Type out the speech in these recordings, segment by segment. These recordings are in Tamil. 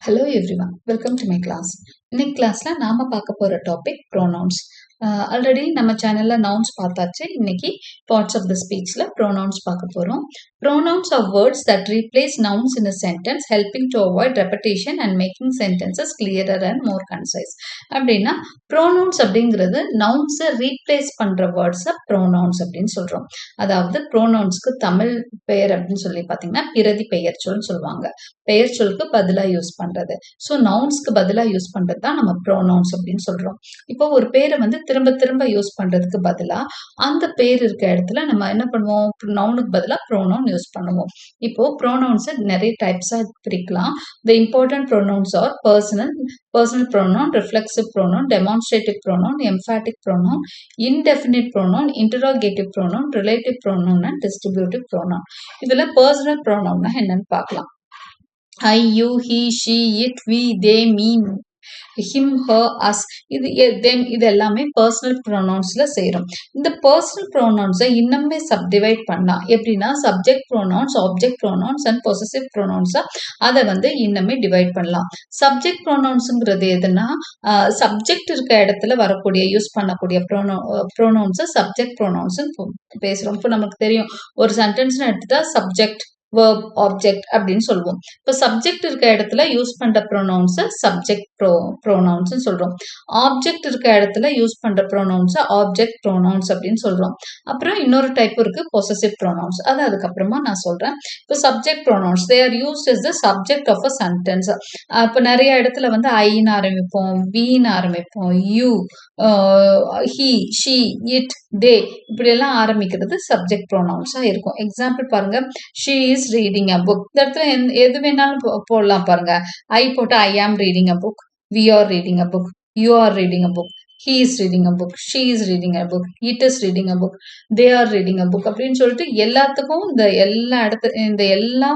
Hello everyone, welcome to my class. இன்னைக்கு கிளாஸ்ல நாம பார்க்க போற டாபிக் ப்ரோனவுன்ஸ். ஆல்ரெடி நம்ம சேனல்ல நவுன்ஸ் பார்த்தாச்சு. இன்னைக்கு பார்ட்ஸ் ஆஃப் த ஸ்பீச்ல ப்ரோனவுன்ஸ் பார்க்க போறோம். Pronouns are words that replace nouns in a sentence, helping to avoid repetition and making sentences clearer and more concise. அப்படின்னா ப்ரோனவுன்ஸ் அப்படிங்கிறது நவுன்ஸை ரீப்ளேஸ் பண்ற வேர்ட்ஸை ப்ரோனவுன்ஸ் அப்படின்னு சொல்றோம். அதாவது ப்ரோனவுன்ஸ்க்கு தமிழ் பெயர் அப்படின்னு சொல்லி பார்த்தீங்கன்னா பிரதி பெயர் சொல்னு சொல்லுவாங்க. பெயர் சொல்லுக்கு பதிலாக யூஸ் பண்றது. ஸோ நவுன்ஸ்க்கு பதிலாக யூஸ் பண்றது தான் நம்ம ப்ரோனவுன்ஸ் அப்படின்னு சொல்றோம். இப்போ ஒரு பேரை வந்து திரும்ப திரும்ப யூஸ் பண்றதுக்கு பதிலாக அந்த பேர் இருக்க இடத்துல நம்ம என்ன பண்ணுவோம், நவுனுக்கு பதிலாக ப்ரோனவுன் யூஸ் பண்ணுவோம். இப்போ ப்ரோனவுன்ஸை நிறைய டைப்ஸா பிரிக்கலாம். The important pronouns are personal pronoun, reflexive pronoun, demonstrative pronoun, emphatic pronoun, indefinite pronoun, interrogative pronoun, relative pronoun and distributive pronoun. இதுல பர்சனல் ப்ரோனவுன்னா என்னன்னு பார்க்கலாம். I, you, he, she, it, we, they, me, him, her, us, them இது எல்லாமே பர்சனல் ப்ரோனவுன்ஸ்ல சேரும். இந்த பர்சனல் ப்ரோனவுன்ஸை இன்னுமே சப்டிவைட் பண்ணலாம். எப்படின்னா subject pronouns, object pronouns and possessive ப்ரோனவுன்ஸா அதை வந்து இன்னுமே டிவைட் பண்ணலாம். சப்ஜெக்ட் ப்ரோனவுன்ஸுங்கிறது எதுனா சப்ஜெக்ட் இருக்க இடத்துல வரக்கூடிய யூஸ் பண்ணக்கூடிய ப்ரோனவுன்ஸை சப்ஜெக்ட் ப்ரோனவுன்ஸ் பேசுறோம். இப்போ நமக்கு தெரியும், ஒரு சென்டென்ஸ் எடுத்துட்டா சப்ஜெக்ட், verb, object அப்படின்னு சொல்லுவோம். இப்போ சப்ஜெக்ட் இருக்க இடத்துல யூஸ் பண்ற ப்ரோனவுன்ஸ் சப்ஜெக்ட் ப்ரோனவுன்ஸ் சொல்றோம். ஆப்ஜெக்ட் இருக்க இடத்துல யூஸ் பண்ற ப்ரோனவுன்ஸ் ஆப்ஜெக்ட் ப்ரோனவுன்ஸ் அப்படின்னு சொல்றோம். அப்புறம் இன்னொரு டைப் இருக்கு பொசசிவ் ப்ரோனவுன்ஸ். அது அதுக்கப்புறமா நான் சொல்றேன். இப்போ subject pronouns they are used as the subject of a sentence. இப்போ நிறைய இடத்துல வந்து ஐன்னு ஆரம்பிப்போம், வீன்னு ஆரம்பிப்போம், யூ, ஹி, ஷி, இட், தே இப்படி எல்லாம் ஆரம்பிக்கிறது சப்ஜெக்ட் ப்ரோனவுன்ஸா இருக்கும். எக்ஸாம்பிள் பாருங்க, she is reading a book. இந்த இடத்துல எது வேணாலும் போடலாம் பாருங்க. I போட்டு I am reading a book, we are reading a book, you are reading a book, he is reading a book, she is reading a book, it is reading a book, they are reading a book அப்படின்னு சொல்லிட்டு எல்லாத்துக்கும் இந்த எல்லா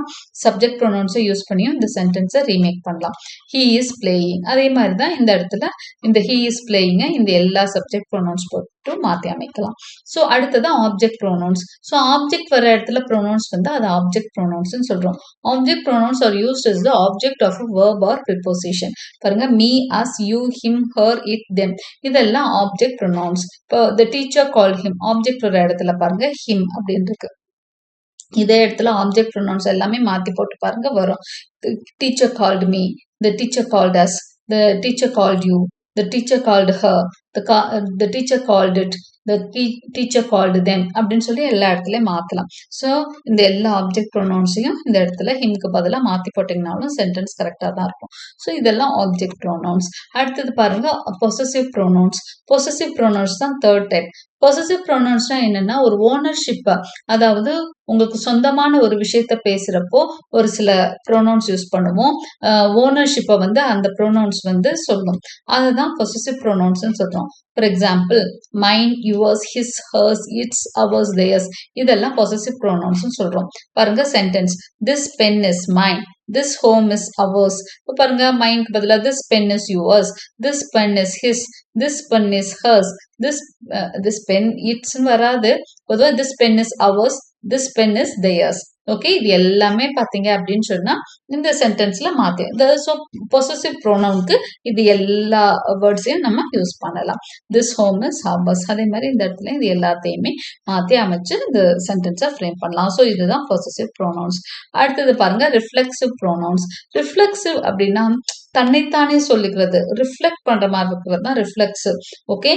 சப்ஜெக்ட் ப்ரோனவுன்ஸை யூஸ் பண்ணியும் இந்த சென்டென்ஸை ரீமேக் பண்ணலாம். he is playing, அதே மாதிரி தான் இந்த இடத்துல இந்த he is playing இந்த எல்லா சப்ஜெக்ட் ப்ரோனவுன்ஸ் போட்டு மாற்றி அமைக்கலாம். ஸோ அடுத்தது ஆப்ஜெக்ட் ப்ரோனவுன்ஸ். ஸோ ஆப்ஜெக்ட் வர இடத்துல ப்ரோனவுன்ஸ் வந்து அது ஆப்ஜெக்ட் ப்ரோனவுன்ஸ் சொல்றோம். Object pronouns are used as the object of a verb or preposition. பாருங்க, me, us, you, him, her, it, them இதெல்லாம் ஆப்ஜெக்ட் ப்ரோனவுன்ஸ். இப்போ the teacher called him, object வர இடத்துல பாருங்க him அப்படின்னு இருக்கு. இதே இடத்துல ஆப்ஜெக்ட் ப்ரோனவுன்ஸ் எல்லாமே மாத்தி போட்டு பாருங்க வரும். teacher called me, the teacher called us, the teacher called you, the teacher called her, the teacher called it, the teacher called them அப்படின்னு சொல்லி எல்லா இடத்துலயும் மாத்தலாம். ஸோ இந்த எல்லா ஆப்ஜெக்ட் ப்ரோனவுன்ஸையும் இந்த இடத்துல ஹிம்க்கு பதிலாக மாத்தி போட்டீங்கனாலும் சென்டென்ஸ் கரெக்டா தான் இருக்கும். ஸோ இதெல்லாம் ஆப்ஜெக்ட் ப்ரோனவுன்ஸ். அடுத்தது பாருங்க பொசசிவ் ப்ரோனவுன்ஸ். பொசசிவ் ப்ரோனவுன்ஸ் தான் தேர்ட் டைப். பொசசிவ் ப்ரோனவுன்ஸ்னா என்னன்னா ஒரு ஓனர்ஷிப், அதாவது உங்களுக்கு சொந்தமான ஒரு விஷயத்த பேசுறப்போ ஒரு சில ப்ரோனவுன்ஸ் யூஸ் பண்ணுவோம். ஓனர்ஷிப்பை வந்து அந்த ப்ரோனவுன்ஸ் வந்து சொல்லும். அதுதான் பொசசிவ் ப்ரோனவுன்ஸ் சொல்றோம். For example mine, yours, his, hers, its, ours, theirs இதெல்லாம் பொசசிவ் ப்ரோனவுன்ஸ் சொல்றோம். பாருங்க sentence, this pen is mine, this home is ours. இப்போ பாருங்க மைன்க்கு பதிலா this pen is yours, this pen is his, this pen is hers, this pen it's வராது. பொதுவாக this pen is ours, this pen is theirs. Okay, இது எல்லாமே பார்த்தீங்க அப்படின்னு சொன்னா இந்த சென்டென்ஸ்ல மாத்தி ஸோ பொசசிவ் ப்ரோனவுனுக்கு இது எல்லா வேர்ட்ஸையும் நம்ம யூஸ் பண்ணலாம். திஸ் ஹோம் இஸ் ஹவர்ஸ், அதே மாதிரி இந்த இடத்துல இது எல்லாத்தையுமே மாற்றி அமைச்சு இந்த சென்டென்ஸை ஃப்ரேம் பண்ணலாம். ஸோ இதுதான் பொசசிவ் ப்ரோனவுன்ஸ். அடுத்தது பாருங்க ரிஃப்ளெக்சிவ் ப்ரோனவுன்ஸ். ரிஃப்ளெக்சிவ் அப்படின்னா தன்னைத்தானே சொல்லிக்கிறது, ரிஃப்ளெக்ட் பண்ற மாதிரி இருக்கிறது தான் ரிஃப்ளெக்சிவ். ஓகே,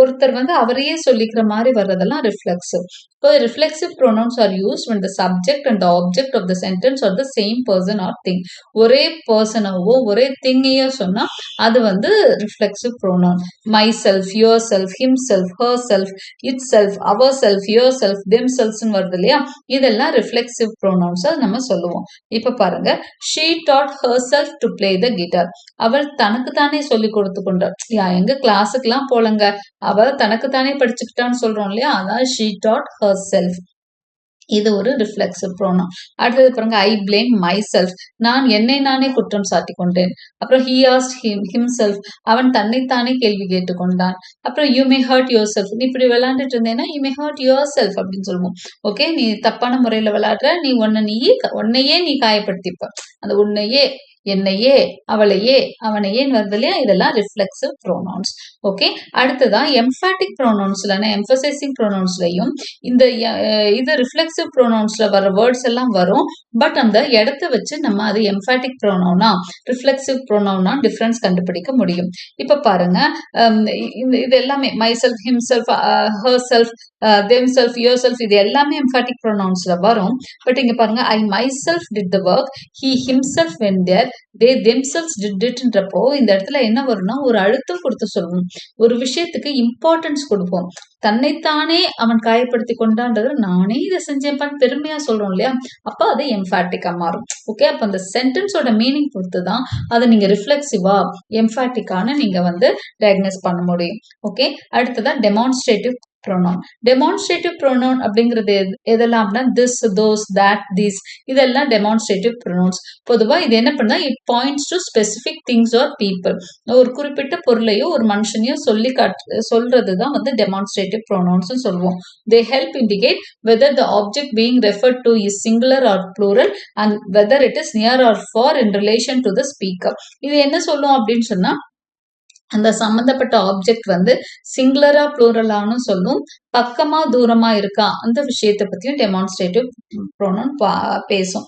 ஒருத்தர் வந்து அவரையே சொல்லிக்கிற மாதிரி வர்றதெல்லாம் reflexive. So reflexive pronouns are used when the subject and the object of the sentence are the same person or thing. ஒரே பர்சனவோ ஒரே திங்கையோ சொன்னா அது வந்து reflexive pronoun. Myself, yourself, himself, herself, itself, ourself, yourself, them செல்ஃப்னு வருது இல்லையா, இதெல்லாம் ரிஃப்ளெக்சிவ் ப்ரோனவுன்ஸா நம்ம சொல்லுவோம். இப்ப பாருங்க, she taught herself to play the guitar. அவள் தனக்கு தானே சொல்லி கொடுத்து கொண்டாள். எங்க கிளாஸுக்கெல்லாம் போலங்க, அவள் தனக்கு தானே படிச்சுக்கிட்டான்னு சொல்றோம் இல்லையா, அதான் she taught herself. இது ஒரு ரிஃப்ளெக்சிவ் ப்ரோனவுன். அடுத்தது பாருங்க, ஐ பிளேம் மை செல்ஃப், நான் என்னை நானே குற்றம் சாட்டி கொண்டேன். அப்புறம் ஹி ஆஸ்ட் ஹிம்செல்ஃப், அவன் தன்னைத்தானே கேள்வி கேட்டுக்கொண்டான். அப்புறம் you may hurt yourself, நீ இப்படி விளையாண்டுட்டு இருந்தேன்னா you may hurt yourself அப்படின்னு சொல்லுவோம். ஓகே, நீ தப்பான முறையில விளையாடுற, நீ உன்னையே நீ காயப்படுத்திப்ப, அந்த உன்னையே என்னையே, அவளையே, அவனையேன்னு வருது இல்லையா, இதெல்லாம் ரிஃப்ளெக்சிவ் ப்ரோனவுன்ஸ். ஓகே, அடுத்ததான் எம்ஃபாட்டிக் ப்ரோனவுன்ஸ்ல, எம்பசைசிங் ப்ரோனவுன்ஸ்லயும் இந்த இது ரிஃப்ளெக்சிவ் ப்ரோனவுன்ஸ்ல வர வேர்ட்ஸ் எல்லாம் வரும். பட் அந்த இடத்த வச்சு நம்ம அது எம்ஃபாட்டிக் ப்ரோனவுனா ரிஃப்ளெக்சிவ் ப்ரோனவுனா டிஃபரன்ஸ் கண்டுபிடிக்க முடியும். இப்ப பாருங்க, இது எல்லாமே myself, himself, herself, themself, yourself, இது எல்லாமே எம்ஃபாட்டிக் ப்ரோனவுன்ஸ்ல வரும். பட் இங்க பாருங்க, I myself did the work, he himself went there, they themselves did இட்ன்றப்போ இந்த இடத்துல என்ன வரும்னா ஒரு அழுத்தம் கொடுத்து சொல்லுவோம். ஒரு விஷயத்துக்கு இம்பார்ட்டன்ஸ் கொடுப்போம். தன்னைத்தானே அவன் காயப்படுத்தி கொண்டான்றது நானே இதை செஞ்சேன்பான்னு பெருமையா சொல்றோம் இல்லையா, அப்ப அது எம்ஃபாட்டிக்கா மாறும். ஓகே, அப்ப அந்த சென்டென்ஸோட மீனிங் பொறுத்து தான் அதை நீங்க ரிஃப்ளெக்சிவா எம்ஃபாட்டிக்கான நீங்க வந்து டயக்னோஸ் பண்ண முடியும். ஓகே, அடுத்ததான் டெமான்ஸ்ட்ரேட்டிவ் ப்ரோனவுன். டெமான்ஸ்ட்ரேட்டிவ் ப்ரோனவுன் அப்படிங்கிறது எதெல்லாம்னா திஸ், தோஸ், தட், தீஸ், இதெல்லாம் டெமான்ஸ்ட்ரேட்டிவ் ப்ரோனவுன்ஸ். பொதுவா இது என்ன பண்ணா, it points to specific things are people. ஒரு குறிப்பிட்ட பொருளையோ ஒரு மனுஷனையோ சொல்றதுதான் வந்து டெமான்ஸ்ட்ரேட்டிவ் ப்ரோனவுன்ஸ் சொல்லுவோம். They help indicate whether the object being referred to is singular or plural and whether it is near or far in relation to the speaker. இது என்ன சொல்லும் அப்படின்னு சொன்னா, அந்த சம்பந்தப்பட்ட ஆப்ஜெக்ட் வந்து சிங்குலரா ப்ளூரலானு சொல்லும், பக்கமா தூரமா இருக்கா அந்த விஷயத்தை பத்தியும் டெமான்ஸ்ட்ரேட்டிவ் ப்ரோனவுன் பேசும்.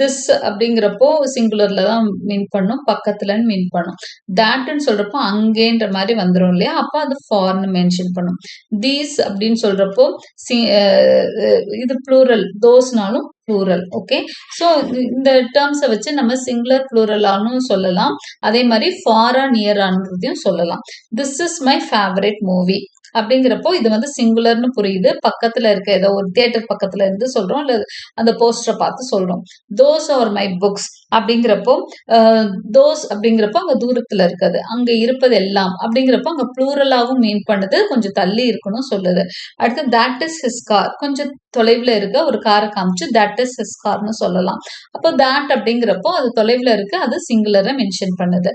திஸ் அப்படிங்கிறப்போ சிங்குலர்ல தான் மீன் பண்ணும், பக்கத்துலன்னு மீன் பண்ணும். தட்னு சொல்றப்போ அங்கேன்ற மாதிரி வந்துடும் இல்லையா, அப்போ அது ஃபார்னு மென்ஷன் பண்ணும். தீஸ் அப்படின்னு சொல்றப்போ இது ப்ளூரல், தோஸ்னாலும் ப்ளூரல். ஓகே, ஸோ இந்த டேர்ம்ஸை வச்சு நம்ம சிங்குலர் ப்ளூரலானும் சொல்லலாம், அதே மாதிரி ஃபாரா நியரான்றதையும் சொல்லலாம். This is my favourite movie அப்படிங்கிறப்போ இது வந்து சிங்குலர்னு புரியுது, பக்கத்துல இருக்க ஏதோ ஒரு தியேட்டர் பக்கத்துல இருந்து சொல்றோம், இல்ல அந்த போஸ்டரை பார்த்து சொல்றோம். தோஸ் ஆர் மை புக்ஸ் அப்படிங்கிறப்போ தோஸ் அப்படிங்கிறப்போ அங்க தூரத்துல இருக்காது, அங்க இருப்பது எல்லாம் அப்படிங்கிறப்போ அங்க ப்ளூரலாவும் மீன் பண்ணுது, கொஞ்சம் தள்ளி இருக்கணும் சொல்லுது. அடுத்து தட் இஸ் ஹிஸ் கார், கொஞ்சம் தொலைவுல இருக்க ஒரு காரை காமிச்சு தட் இஸ் ஹிஸ் கார்னு சொல்லலாம். அப்போ தட் அப்படிங்கிறப்போ அது தொலைவுல இருக்கு, அது சிங்குலரை மென்ஷன் பண்ணுது.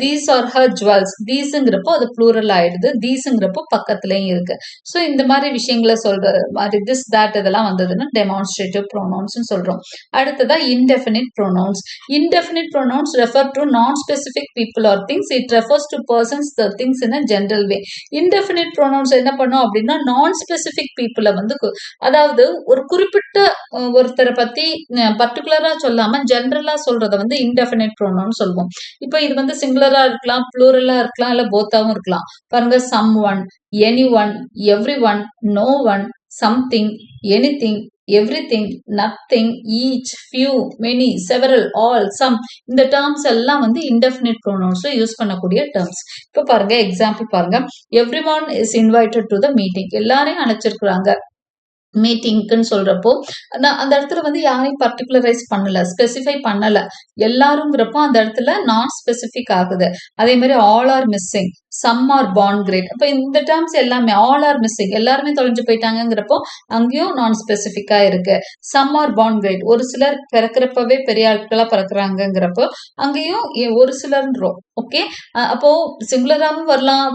தீஸ் ஆர் ஹர் ஜுவல்ஸ், தீஸுங்கிறப்போ அது ப்ளூரல் ஆயிடுது, தீஸுங்கிறப்போ பக்கத்துலயும் இருக்கு. ஸோ இந்த மாதிரி விஷயங்களை சொல்ற மாதிரி திஸ், தட் இதெல்லாம் வந்ததுன்னா டெமான்ஸ்ட்ரேட்டிவ் ப்ரோனவுன்ஸ் சொல்றோம். அடுத்ததா indefinite pronouns. Indefinite pronouns refer to non specific people or things. It refers to persons, the things in a general way. Indefinite pronouns என்ன பண்ணும் அப்படின்னா நான் ஸ்பெசிபிக் பீப்புளை வந்து, அதாவது ஒரு குறிப்பிட்ட ஒருத்தரை பத்தி பர்டிகுலரா சொல்லாம ஜெனரலா சொல்றத வந்து இன்டெஃபினிட் ப்ரோனவுன் சொல்லுவோம். இப்போ இது வந்து சிங்குலரா இருக்கலாம், ப்ளூரலா இருக்கலாம், இல்ல போத்தாவும் இருக்கலாம். பாருங்க, someone, anyone, everyone, no one, something, anything, everything, nothing, each, few, many, several, all, some, இந்த டேர்ம்ஸ் எல்லாம் வந்து இன்டெஃபினிட் ப்ரோனவுன்ஸ்ல யூஸ் பண்ணக்கூடிய டேர்ம்ஸ். இப்போ பாருங்க, எக்ஸாம்பிள் பாருங்க, everyone is invited to the meeting, எல்லாரையும் அழைச்சிருக்கிறாங்க மீட்டிங்க்குன்னு சொல்றப்போ அந்த இடத்துல வந்து யாரையும் பர்டிகுலரைஸ் பண்ணல, ஸ்பெசிஃபை பண்ணல, எல்லாருங்கிறப்போ அந்த இடத்துல நான் ஸ்பெசிபிக் ஆகுது. அதே மாதிரி all are missing, some are born great, அப்ப இந்த டேர்ம்ஸ் எல்லாமே ஆல் ஆர் மிஸ்ஸிங், எல்லாருமே தொலைஞ்சு போயிட்டாங்கிறப்போ அங்கேயும் நான் ஸ்பெசிபிக்கா இருக்கு. சம் ஆர் பார்ன் கிரேட், ஒரு சிலர் பிறக்கிறப்பவே பெரிய ஆட்களா பிறக்கிறாங்கிறப்போ அங்கேயும் ஒரு சிலர்ன்றோம். ஓகே, அப்போ சிங்குலராகவும் வரலாம்,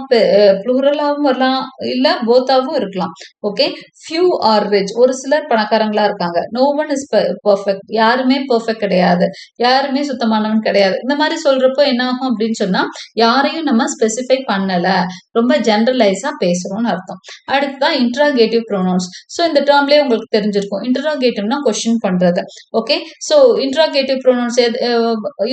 ப்ளூரலாகவும் வரலாம், இல்ல போத்தாவும் இருக்கலாம். ஓகே, ஃபியூ ஆர் ரிச், ஒரு சிலர் பணக்காரங்களா இருக்காங்க. நோ ஒன் இஸ் பெர்ஃபெக்ட், யாருமே பெர்ஃபெக்ட் கிடையாது, யாருமே சுத்தமானவன் கிடையாது. இந்த மாதிரி சொல்றப்போ என்ன ஆகும் அப்படின்னு சொன்னா யாரையும் நம்ம ஸ்பெசிஃபை பண்ணல, ரொம்ப ஜெனரலைஸா பேசுறோம்னு அர்த்தம். அடுத்துதான் இன்ட்ராகேட்டிவ் ப்ரோனவுன்ஸ். ஸோ இந்த டேர்ம்லயே உங்களுக்கு தெரிஞ்சிருக்கும், இன்ட்ராகேட்டிவ்னா கொஸ்டின் பண்றது. Okay, so interrogative pronouns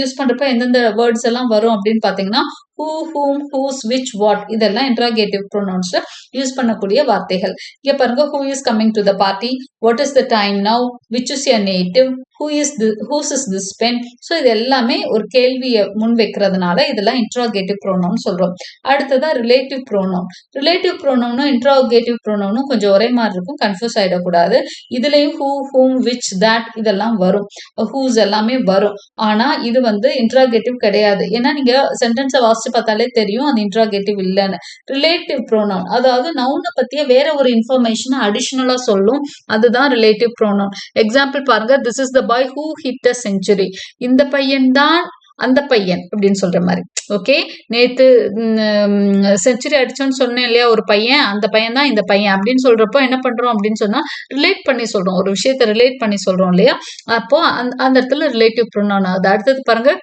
use பண்றப்ப எந்தெந்த வேர்ட்ஸ் எல்லாம் வரும் அப்படின்னு பாத்தீங்கன்னா who, whom, whose, which, what, இதெல்லாம் இன்ட்ராகேட்டிவ் ப்ரோனவுன்ஸ்ல யூஸ் பண்ணக்கூடிய வார்த்தைகள். இங்க பாருங்க, who is coming to the party, what is the time now, which is your native, whose is this pen. So இது எல்லாமே ஒரு கேள்வியை முன் வைக்கிறதுனால இதெல்லாம் இன்ட்ராகேட்டிவ் ப்ரோனவுன் சொல்றோம். அடுத்ததான் ரிலேட்டிவ் ப்ரோனவுன். ரிலேட்டிவ் ப்ரோனவுனும் இன்ட்ராகேட்டிவ் ப்ரோனவுனும் கொஞ்சம் ஒரே மாதிரி இருக்கும், கன்ஃபியூஸ் ஆயிடக்கூடாது. இதுலயும் who, whom, which, that இதெல்லாம் வரும், whose எல்லாமே வரும். ஆனா இது வந்து இன்ட்ராகேட்டிவ் கிடையாது, ஏன்னா நீங்க சென்டென்ஸை வாசிச்சு பார்த்தாலே தெரியும் அது இன்ட்ராகேட்டிவ் இல்லைன்னு. ரிலேட்டிவ் ப்ரோனவுன் அதாவது நவுனை பத்திய வேற ஒரு இன்ஃபர்மேஷன் அடிஷனலா சொல்லும், அதுதான் ரிலேட்டிவ் ப்ரோனவுன். எக்ஸாம்பிள் பாருங்க, this is the boy who hit a century, இந்த பையன் தான் அந்த பையன் அப்படின்னு சொல்ற மாதிரி. ஓகே, நேத்து செஞ்சுரி அடிச்சோன்னு சொன்னேன் இல்லையா ஒரு பையன், அந்த பையன் தான் இந்த பையன் அப்படின்னு சொல்றப்போ என்ன பண்றோம் அப்படின்னு சொன்னா ரிலேட் பண்ணி சொல்றோம், ஒரு விஷயத்த ரிலேட் பண்ணி சொல்றோம் இல்லையா, அப்போ அந்த இடத்துல ரிலேட்டிவ் ப்ரோனவுன் ஆகுது. அடுத்தது பாருங்க,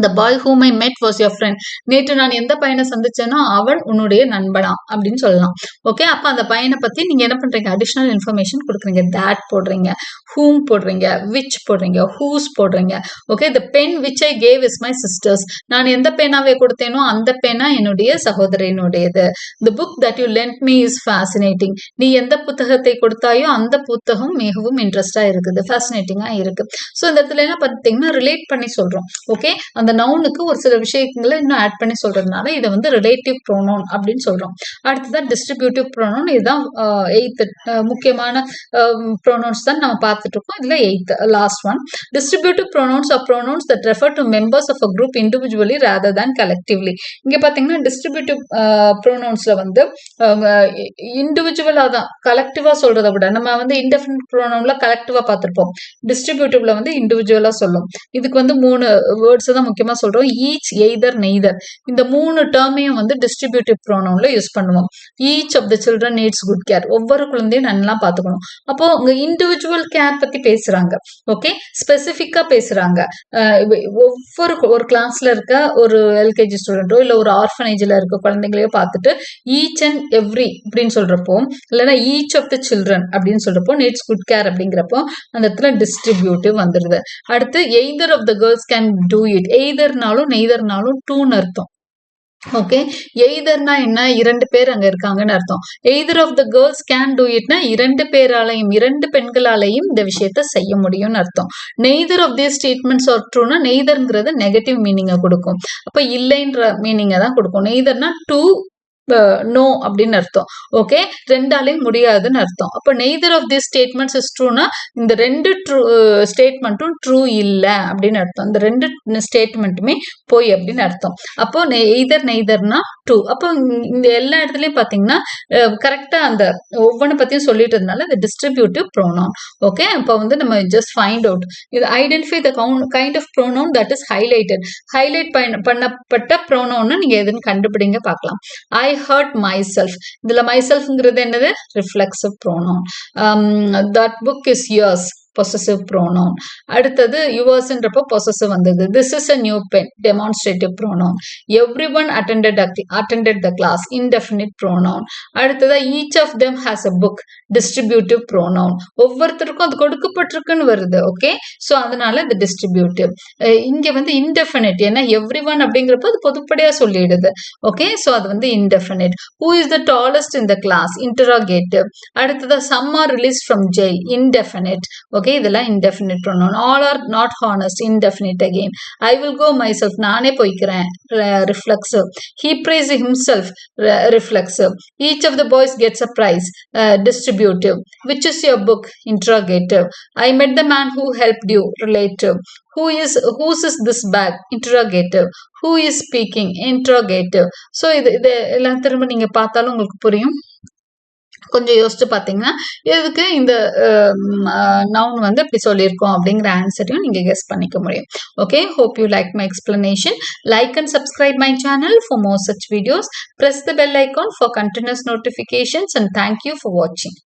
the boy whom I met was your friend. நேற்று நான் எந்த பையனை சந்திச்சேனோ அவன் உன்னுடைய நண்பனா அப்படின்னு சொல்லலாம். ஓகே, அப்ப அந்த பையனை பத்தி நீங்க என்ன பண்றீங்க, அடிஷனல் இன்ஃபர்மேஷன் கொடுக்குறீங்க. that போடுறீங்க, whom போடுறீங்க, which போடுறீங்க, whose போடுறீங்க. Okay, the pen which I gave is my sister's. நான் எந்த பேனாவை கொடுத்தேனோ அந்த பேனா என்னுடைய சகோதரியினுடையது. the book that you lent me is fascinating. நீ எந்த புத்தகத்தை கொடுத்தாயோ அந்த புத்தகம் மிகவும் இன்ட்ரெஸ்டா இருக்குது, ஃபேசினேட்டிங்கா இருக்கு. ஸோ இந்த இடத்துல என்ன பார்த்தீங்கன்னா ரிலேட் பண்ணி சொல்றோம். ஓகே, அந்த நவுனுக்கு ஒரு சில விஷயங்களை இன்னும் ஆட் பண்ணி சொல்றதுனால இதை வந்து ரிலேட்டிவ் ப்ரோனவுன் அப்படின்னு சொல்றோம். அடுத்ததான் டிஸ்ட்ரிபியூட்டிவ் ப்ரோனவுன். இதுதான் எய்த் முக்கியமான ப்ரோனவுன்ஸ் தான் நம்ம பார்த்துட்டு இருக்கோம். இதுல eighth last one. Distributive pronouns are pronouns that refer to members of a group individually rather than collectively. இங்க பாத்தீங்கன்னா டிஸ்ட்ரிபியூட்டிவ் ப்ரோனவுன்ஸ்ல வந்து இண்டிவிஜுவலா தான், கலெக்டிவா சொல்றதை விட நம்ம வந்து இன்டெஃபினிட் ப்ரோனவுன்ல கலெக்டிவா பார்த்திருப்போம். டிஸ்ட்ரிபியூட்டிவ்ல வந்து இண்டிவிஜுவலா சொல்லும். இதுக்கு வந்து 3 வேர்ட்ஸ் தான் முக்கியமா சொல்றோம். Each, either, neither. இந்த 3 டேர்மையும் வந்து டிஸ்ட்ரிபியூட்டிவ் ப்ரோனவுன்ல யூஸ் பண்ணுவோம். Each of the children needs good care. ஒவ்வொரு குழந்தையும் நல்லா பாத்துக்கணும். அப்போ உங்க இண்டிவிஜுவல் கேர் பத்தி பேசுறாங்க. ஓகே, ஸ்பெசிபிக்கா பேசுறாங்க. ஒவ்வொரு ஒரு கிளாஸ்ல இருக்க ஒரு எல்கேஜி ஸ்டூடெண்டோ இல்ல ஒரு ஆர்ஃபனேஜ்ல இருக்க குழந்தைங்களையோ பார்த்துட்டு ஈச் அண்ட் எவ்ரி அப்படின்னு சொல்றப்போ, இல்லைன்னா ஈச் ஆஃப் த சில்ட்ரன் அப்படின்னு சொல்றப்போ, நீட்ஸ் குட் கேர் அப்படிங்கிறப்போ அந்த இடத்துல டிஸ்ட்ரிபியூட்டிவ் வந்துடுது. அடுத்து either of the girls can do it. எய்தர்னாலும் நெய்தர்னாலும் டூன்னு அர்த்தம். ஓகே, எய்தர்னா என்ன, 2 பேர் அங்க இருக்காங்கன்னு அர்த்தம். Either of the girls can do இட்னா 2 பேராலையும் 2 பெண்களாலையும் இந்த விஷயத்த செய்ய முடியும்னு அர்த்தம். Neither of these statements are ட்ரூனா நெய்தர்ங்கிறது நெகட்டிவ் மீனிங்கை கொடுக்கும். அப்ப இல்லைன்ற மீனிங்கை தான் கொடுக்கும். நெய்தர்னா டூ நோ அப்படின்னு அர்த்தம். ஓகே, 2ஆலையும் முடியாதுன்னு அர்த்தம். அப்ப neither of this statements is ட்ரூனா இந்த 2 ஸ்டேட்மெண்ட்டும் ட்ரூ இல்ல அப்படின்னு அர்த்தம். இந்த 2 ஸ்டேட்மெண்ட்டுமே போய் அப்படின்னு அர்த்தம். அப்போ எய்தர் நெய்தர்னா டூ. அப்போ இந்த எல்லா இடத்துலயும் பாத்தீங்கன்னா கரெக்டா அந்த ஒவ்வொன்று பத்தியும் சொல்லிட்டதுனால இந்த டிஸ்ட்ரிபியூட்டிவ் ப்ரோனவுன். ஓகே, அப்போ வந்து நம்ம ஜஸ்ட் ஃபைண்ட் அவுட் இது identify the kind of pronoun that is highlighted. Highlight பண்ணப்பட்ட ப்ரோனவுன் நீங்க எதுன்னு கண்டுபிடிங்க பார்க்கலாம். ஐ hurt myself. இதுல myselfங்கிறது என்னது, reflexive pronoun. that book is yours, possessive pronoun. அடுத்தது யுவர்ஸ்ன்றப்போ possessive வந்தது. this is a new pen, demonstrative pronoun. everyone attended the class, indefinite pronoun. அடுத்தது each of them has a book, distributive pronoun. ஒவ்வொருத்தருக்கும் அது கொடுக்கப்பட்டிருக்குன்னு வருது. ஓகே, சோ அதனால இந்த டிஸ்ட்ரிபியூட்டிவ். இங்க வந்து indefinite, ஏன்னா everyone அப்படிங்கிறப்ப அது பொதுப்படையா சொல்லிடுது. ஓகே, சோ அது வந்து indefinite. who is the tallest in the class, interrogative. அடுத்தது some are released from jail, indefinite. Okay, இதெல்லாம் indefinite pronoun. all are not honest, indefinite again. I will go myself, நானே போய்க்கிறேன், reflexive. he praised himself, reflexive. each of the boys gets a prize, distributive. which is your book, interrogative. I met the man who helped you, relative. whose is this bag, interrogative. who is speaking, interrogative. so இது எல்லாம் திரும்ப நீங்க பார்த்தாலும் உங்களுக்கு புரியும். கொஞ்சம் யோசிச்சு பார்த்தீங்கன்னா எதுக்கு இந்த நவுன் வந்து இப்படி சொல்லியிருக்கோம் அப்படிங்கிற ஆன்சரையும் நீங்க கெஸ் பண்ணிக்க முடியும். Okay, hope you like my explanation. Like and subscribe my channel for more such videos. Press the bell icon for continuous notifications and thank you for watching.